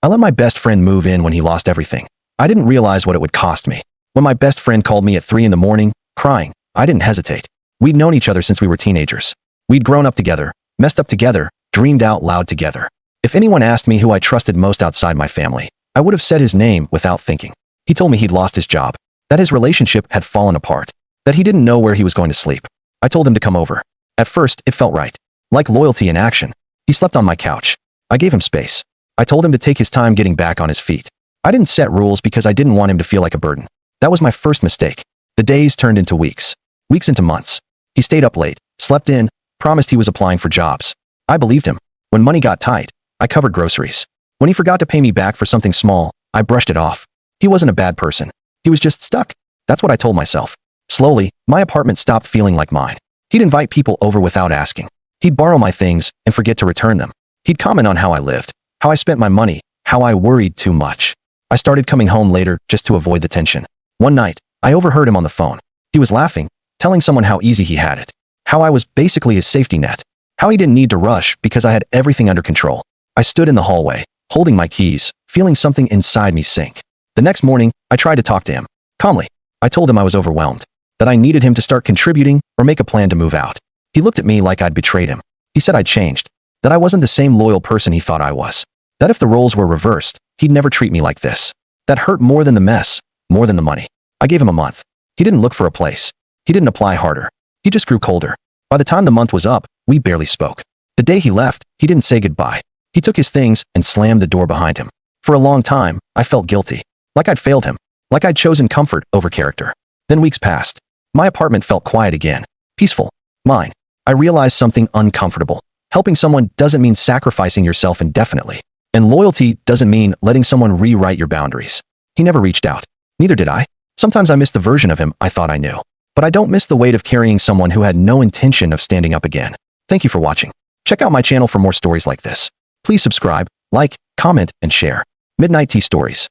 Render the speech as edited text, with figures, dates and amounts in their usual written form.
I let my best friend move in when he lost everything. I didn't realize what it would cost me. When my best friend called me at 3 in the morning, crying, I didn't hesitate. We'd known each other since we were teenagers. We'd grown up together, messed up together, dreamed out loud together. If anyone asked me who I trusted most outside my family, I would have said his name without thinking. He told me he'd lost his job, that his relationship had fallen apart, that he didn't know where he was going to sleep. I told him to come over. At first, it felt right. Like loyalty in action. He slept on my couch. I gave him space. I told him to take his time getting back on his feet. I didn't set rules because I didn't want him to feel like a burden. That was my first mistake. The days turned into weeks. Weeks into months. He stayed up late, slept in, promised he was applying for jobs. I believed him. When money got tight, I covered groceries. When he forgot to pay me back for something small, I brushed it off. He wasn't a bad person. He was just stuck. That's what I told myself. Slowly, my apartment stopped feeling like mine. He'd invite people over without asking. He'd borrow my things and forget to return them. He'd comment on how I lived, how I spent my money, how I worried too much. I started coming home later just to avoid the tension. One night, I overheard him on the phone. He was laughing, telling someone how easy he had it, how I was basically his safety net, how he didn't need to rush because I had everything under control. I stood in the hallway, holding my keys, feeling something inside me sink. The next morning, I tried to talk to him. Calmly, I told him I was overwhelmed, that I needed him to start contributing or make a plan to move out. He looked at me like I'd betrayed him. He said I'd changed, that I wasn't the same loyal person he thought I was, that if the roles were reversed, he'd never treat me like this. That hurt more than the mess, more than the money. I gave him a month. He didn't look for a place. He didn't apply harder. He just grew colder. By the time the month was up, we barely spoke. The day he left, he didn't say goodbye. He took his things and slammed the door behind him. For a long time, I felt guilty. Like I'd failed him. Like I'd chosen comfort over character. Then weeks passed. My apartment felt quiet again. Peaceful. Mine. I realized something uncomfortable. Helping someone doesn't mean sacrificing yourself indefinitely. And loyalty doesn't mean letting someone rewrite your boundaries. He never reached out. Neither did I. Sometimes I miss the version of him I thought I knew. But I don't miss the weight of carrying someone who had no intention of standing up again. Thank you for watching. Check out my channel for more stories like this. Please subscribe, like, comment, and share. Midnight Tea Stories.